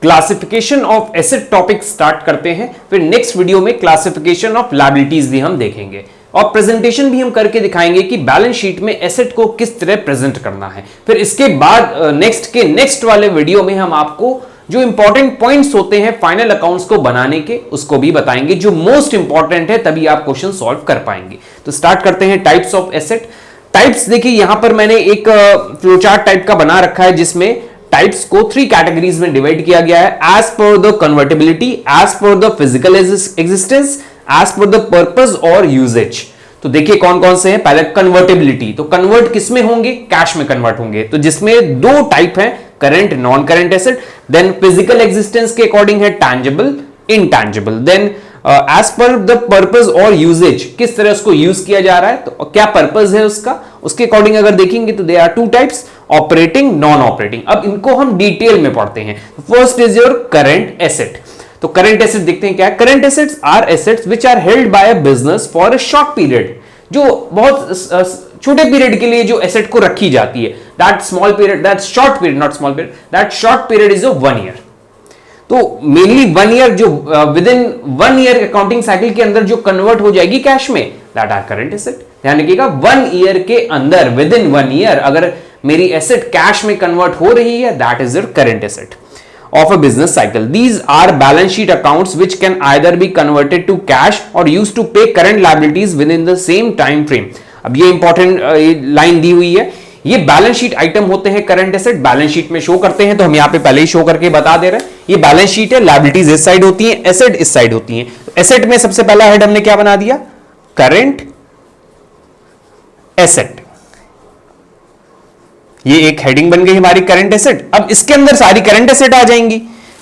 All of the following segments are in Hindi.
Classification of asset topic start करते हैं, फिर नेक्स्ट वीडियो में क्लासिफिकेशन ऑफ लायबिलिटीज भी हम देखेंगे और प्रेजेंटेशन भी हम करके दिखाएंगे कि बैलेंस शीट में एसेट को किस तरह प्रेजेंट करना है। फिर इसके बाद नेक्स्ट वाले वीडियो में हम आपको जो इंपॉर्टेंट पॉइंट्स होते हैं फाइनल अकाउंट्स को बनाने के उसको भी बताएंगे, जो मोस्ट इंपॉर्टेंट है, तभी आप क्वेश्चन सॉल्व कर पाएंगे। तो स्टार्ट करते हैं टाइप्स ऑफ एसेट। टाइप्स देखिए, यहां पर मैंने एक फ्लोचार्ट टाइप का बना रखा है जिसमें टाइप्स को 3 कैटेगरीज में डिवाइड किया गया है, as per the convertibility, as per the physical existence, as per the purpose और यूजेज। तो देखिए कौन कौन से हैं। पहले कन्वर्टेबिलिटी, तो कन्वर्ट किस में होंगे? कैश में कन्वर्ट होंगे। तो जिसमें 2 टाइप है, current non current asset. Then physical existence के अकॉर्डिंग है tangible, intangible. Then as per the purpose और यूजेज, किस तरह उसको यूज किया जा रहा है, तो क्या पर्पस है उसका, उसके अकॉर्डिंग अगर देखेंगे तो they are 2 types, operating, non operating. अब इनको हम डिटेल में पढ़ते हैं। First is your current asset. तो करंट एसेट देखते हैं क्या है। Current assets are assets which are held by a business for a short period, जो बहुत छोटे पीरियड के लिए जो एसेट को रखी जाती है। That small period, that short period, not small period, that short period is 1 year. तो मेनली 1 ईयर, जो with in 1 year accounting cycle के अंदर जो कन्वर्ट हो जाएगी कैश में, दैट आर करंट एसेट। ध्यान रखिएगा, 1 ईयर के अंदर, विद इन 1 ईयर अगर मेरी एसेट कैश में कन्वर्ट हो रही है, that is your current asset of a business cycle. These are balance sheet accounts which can either be converted to cash or used to pay current liabilities within the same time frame. अब ये इंपॉर्टेंट लाइन दी हुई है, ये बैलेंस शीट आइटम होते हैं करंट एसेट, बैलेंस शीट में शो करते हैं। तो हम यहां पे पहले ही शो करके बता दे रहे हैं, ये बैलेंस शीट है, लायबिलिटीज इस साइड होती हैं, एसेट इस साइड होती हैं। तो एसेट में सबसे पहला हेड हमने क्या बना दिया? Current asset. ये एक हेडिंग बन गई हमारी करंट एसेट। अब इसके अंदर सारी करंट एसेट आ जाएंगी।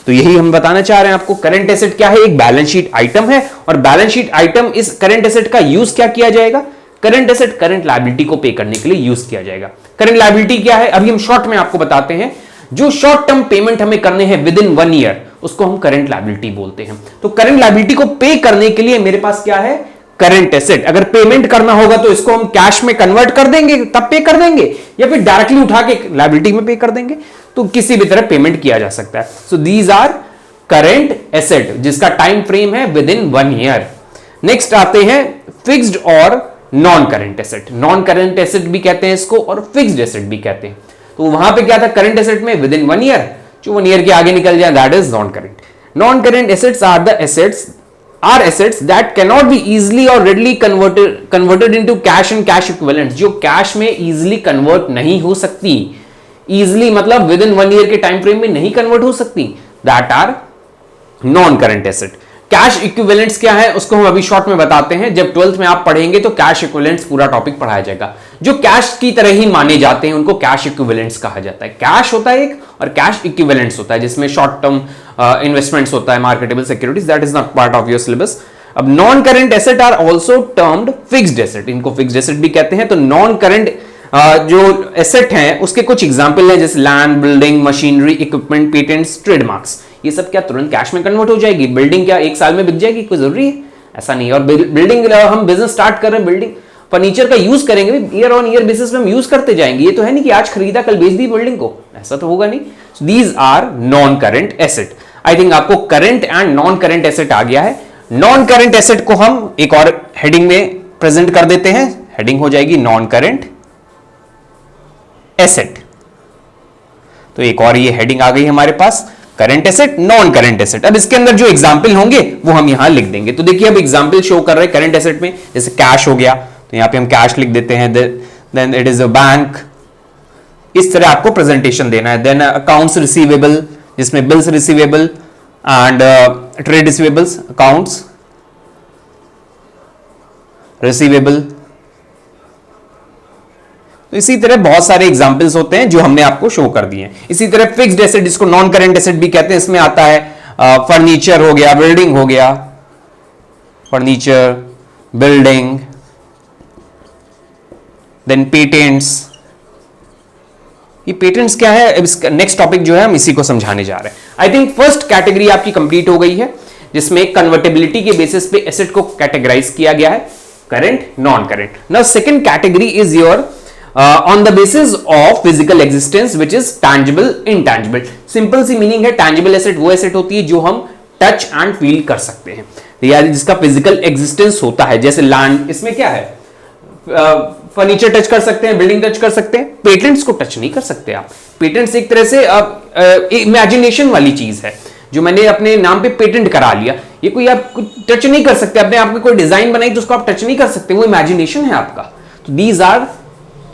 तो यही हम बताना चाह रहे हैं आपको। करंट एसेट क्या है? एक बैलेंस शीट आइटम है, और बैलेंस शीट आइटम इस करंट एसेट का यूज क्या किया जाएगा? करंट एसेट करंट लायबिलिटी को पे करने के लिए यूज किया जाएगा। करंट लायबिलिटी क्या है अभी हम शॉर्ट में आपको बताते हैं। जो शॉर्ट टर्म पेमेंट हमें करने हैं विद इन 1 ईयर, उसको हम करंट लायबिलिटी बोलते हैं। तो करंट लायबिलिटी को पे करने के लिए मेरे पास क्या है? Current asset. अगर पेमेंट करना होगा तो इसको हम कैश में कन्वर्ट कर देंगे, तब पे कर देंगे, या फिर डायरेक्टली उठा के लायबिलिटी में पे कर देंगे। तो किसी भी तरह पेमेंट किया जा सकता है। So these are current asset, जिसका टाइम फ्रेम है विद इन 1 ईयर। नेक्स्ट आते हैं फिक्स्ड और non current asset. Non current asset भी कहते हैं इसको, और फिक्स्ड एसेट भी कहते हैं। तो वहां पे क्या था? करंट एसेट में विद इन 1 ईयर, जो 1 ईयर के आगे निकल जाए, that is non current. Non current assets are the assets are assets that cannot be easily or readily converted into cash and cash equivalents, जो कैश में easily convert नहीं हो सकती। easily मतलब within 1 year के टाइम फ्रेम में नहीं कन्वर्ट हो सकती, that are non current asset। Cash equivalents क्या है उसको हम अभी शॉर्ट में बताते हैं। जब 12th में आप पढ़ेंगे तो कैश इक्विवेलेंट्स पूरा टॉपिक पढ़ाया जाएगा। जो कैश की तरह ही माने जाते हैं उनको कैश इक्विवेलेंट्स कहा जाता है। कैश होता है एक, और कैश इक्विवेलेंट्स होता है जिसमें शॉर्ट टर्म इन्वेस्टमेंट्स होता है, marketable securities, that is not part of your syllabus. अब non current asset are also termed fixed asset, इनको फिक्स्ड एसेट भी कहते हैं। तो नॉन करंट जो एसेट हैं उसके कुछ एग्जांपल हैं, जैसे land, building, machinery, equipment, patents, trademarks. ये सब क्या तुरंत कैश में कन्वर्ट हो जाएगी? बिल्डिंग क्या 1 साल में बिक जाएगी? कोई जरूरी है? ऐसा नहीं है। और बिल्डिंग, हम बिजनेस स्टार्ट कर रहे हैं, बिल्डिंग फर्नीचर का यूज करेंगे, ईयर ऑन ईयर बेसिस पे हम यूज करते जाएंगे। ये तो है नहीं कि आज खरीदा कल बेच दी बिल्डिंग को, ऐसा तो होगा नहीं। These are non current asset. I think आपको current and non current asset आ गया है। नॉन करंट एसेट को हम एक और हेडिंग में प्रेजेंट कर देते हैं। हेडिंग हो जाएगी नॉन करंट एसेट। तो एक और ये हेडिंग आ गई हमारे पास, current asset, non current asset. अब इसके अंदर जो एग्जांपल होंगे वो हम यहां लिख देंगे। तो देखिए अब एग्जांपल शो कर रहे हैं करंट एसेट में, जैसे कैश हो गया, तो यहां पे हम कैश लिख देते हैं। Then it is a bank, इस तरह आपको प्रेजेंटेशन देना है। देन अकाउंट्स रिसीवेबल, जिसमें bills receivable and trade receivables, accounts receivable. तो इसी तरह बहुत सारे एग्जांपल्स होते हैं जो हमने आपको शो कर दिए हैं। इसी तरह फिक्स्ड एसेट, जिसको नॉन करंट एसेट भी कहते हैं, इसमें आता है फर्नीचर हो गया, बिल्डिंग हो गया, फर्नीचर, बिल्डिंग, देन पेटेंट्स। ये पेटेंट्स क्या है, इसका नेक्स्ट टॉपिक जो है हम इसी को समझाने जा रहे हैं। आई थिंक फर्स्ट कैटेगरी आपकी कंप्लीट हो गई है, जिसमें कन्वर्टेबिलिटी के बेसिस पे एसेट को कैटेगराइज किया गया है, current, non current. Now second category is your on the basis of physical existence which is tangible intangible. Simple सी मीनिंग है, टैंजिबल एसेट वो एसेट होती है जो हम टच एंड फील कर सकते हैं, यानी जिसका फिजिकल एग्जिस्टेंस होता है। जैसे लैंड, इसमें क्या है, फर्नीचर टच कर सकते हैं, बिल्डिंग टच कर सकते हैं, पेटेंट्स को टच नहीं कर सकते आप। पेटेंट्स एक तरह से इमेजिनेशन वाली चीज है, जो मैंने अपने नाम पे पेटेंट करा लिया, ये कोई आप टच नहीं कर सकते। अपने आप में कोई डिजाइन बनाई तो उसको आप टच नहीं कर सकते, वो इमेजिनेशन है आपका। तो दीज आर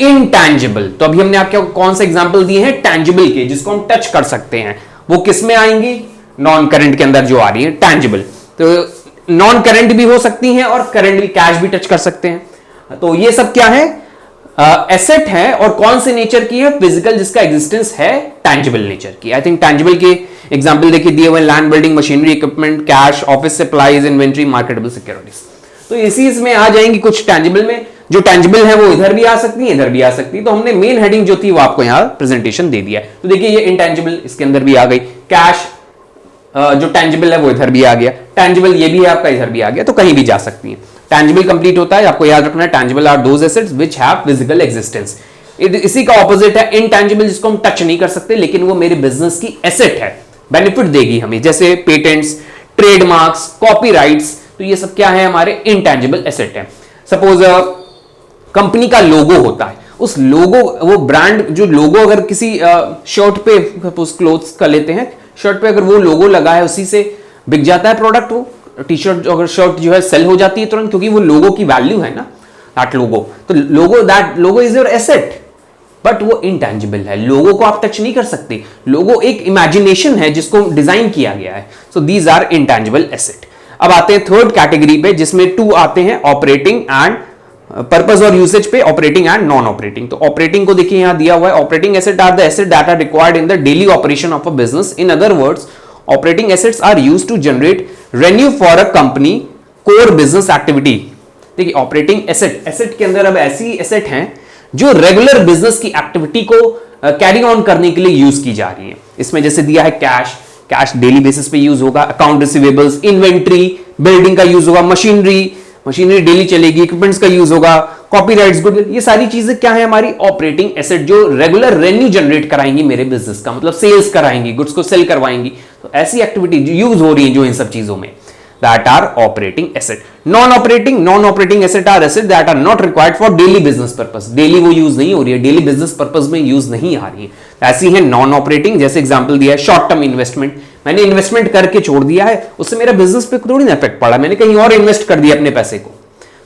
इनटैंजिबल। तो अभी हमने आपको कौन सा एग्जांपल दिए हैं, टैंजिबल के, जिसको हम टच कर सकते हैं। वो किस में आएंगी, नॉन करंट के अंदर जो आ रही है टैंजिबल। तो नॉन करंट भी हो सकती हैं और करंट भी, कैश भी टच कर सकते हैं। तो ये सब क्या है, एसेट है, और कौन से नेचर की है, फिजिकल, जिसका एग्जिस्टेंस है टैंजिबल नेचर की। आई थिंक टैंजिबल के एग्जांपल देखिए दिए हुए, land, building, machinery, equipment, cash, office supplies, inventory, marketable securities. तो इसी इसमें आ जाएंगी कुछ टैंजिबल में। जो टैंजिबल है वो इधर भी आ सकती है, इधर भी आ सकती है। तो हमने मेन हेडिंग जो थी वो आपको यहां प्रेजेंटेशन दे दिया है। तो देखिए ये इनटैंजिबल इसके अंदर भी आ गई, कैश जो टैंजिबल है वो इधर भी आ गया, टैंजिबल ये भी है आपका, इधर भी आ गया, तो कहीं भी जा सकती है। टैंजिबल कंप्लीट होता है, आपको याद रखना है tangible are those assets which have physical existence. इसी का ऑपोजिट है इनटैंजिबल, जिसको हम टच नहीं कर सकते लेकिन वो मेरे बिजनेस की एसेट है, बेनिफिट देगी हमें, जैसे पेटेंट्स, ट्रेडमार्क्स, कॉपीराइट्स। तो ये सब क्या है, हमारे इनटैंजिबल एसेट है। सपोज कंपनी का लोगो होता है, उस लोगो, वो ब्रांड, जो लोगो अगर किसी शर्ट पे, सपोज क्लोथ्स का लेते हैं, शर्ट पे अगर वो लोगो लगा है, उसी से बिक जाता है प्रोडक्ट। वो टी शर्ट अगर शर्ट जो है सेल हो जाती है तुरंत, क्योंकि वो लोगो की वैल्यू है ना, दैट लोगो। तो that logo is your asset, but वो इनटैंजिबल है, लोगो को आप टच नहीं कर सकते। लोगो एक इमेजिनेशन है जिसको डिजाइन किया गया है। So these are intangible asset. अब आते हैं थर्ड कैटेगरी पे, जिसमें 2 आते हैं, ऑपरेटिंग एंड पर्पस और यूसेज पे, ऑपरेटिंग एंड नॉन ऑपरेटिंग। तो ऑपरेटिंग को देखिए यहां दिया हुआ है, operating asset are the asset that are required in the daily operation of a business. In other words, operating assets are used to generate revenue for a company core business activity. देखिए ऑपरेटिंग एसेट, एसेट के अंदर अब ऐसी एसेट हैं जो रेगुलर बिजनेस की एक्टिविटी को कैरी ऑन करने के लिए यूज की जा रही है। इसमें जैसे दिया है कैश, कैश डेली बेसिस पे यूज होगा, अकाउंट रिसीवेबल्स, इन्वेंट्री, बिल्डिंग का यूज होगा, मशीनरी डेली चलेगी, इक्विपमेंट्स का यूज होगा, कॉपीराइट्स, गुडविल, ये सारी चीजें क्या है, हमारी ऑपरेटिंग एसेट, जो रेगुलर रेवेन्यू जनरेट कराएंगी मेरे बिजनेस का, मतलब सेल्स कराएंगी, गुड्स को सेल करवाएंगी। तो ऐसी एक्टिविटी यूज हो रही है जो इन सब चीजों में, that are operating asset. non-operating asset are asset that are not required for daily business purpose. daily वो यूज नहीं हो रही है, डेली बिजनेस पर्पस में यूज नहीं आ रही है, ऐसी है नॉन ऑपरेटिंग। जैसे एग्जांपल दिया है शॉर्ट टर्म इन्वेस्टमेंट, मैंने इन्वेस्टमेंट करके छोड़ दिया है, उससे मेरा बिजनेस पे थोड़ी ना इफेक्ट पड़ा, मैंने कहीं और इन्वेस्ट कर दिया अपने पैसे को,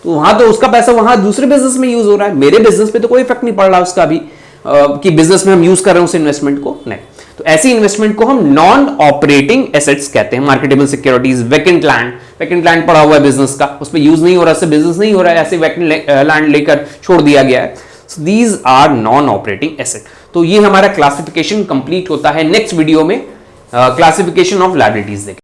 तो वहां तो उसका पैसा वहां दूसरे बिजनेस में यूज हो रहा है, मेरे बिजनेस पे तो कोई इफेक्ट नहीं पड़ रहा उसका भी, कि बिजनेस में हम यूज कर रहे हैं उस इन्वेस्टमेंट को, नहीं। तो ऐसी इन्वेस्टमेंट को हम नॉन ऑपरेटिंग एसेट्स कहते हैं। मार्केटेबल सिक्योरिटीज, वैकेंट लैंड पड़ा हुआ है बिजनेस का, उस पर यूज नहीं हो रहा, उससे बिजनेस नहीं हो रहा है, ऐसे वैकेंट लैंड लेकर छोड़ दिया गया है। So these are non operating asset. तो ये हमारा क्लासिफिकेशन कंप्लीट होता है। नेक्स्ट वीडियो में क्लासिफिकेशन ऑफ लायबिलिटीज देखें।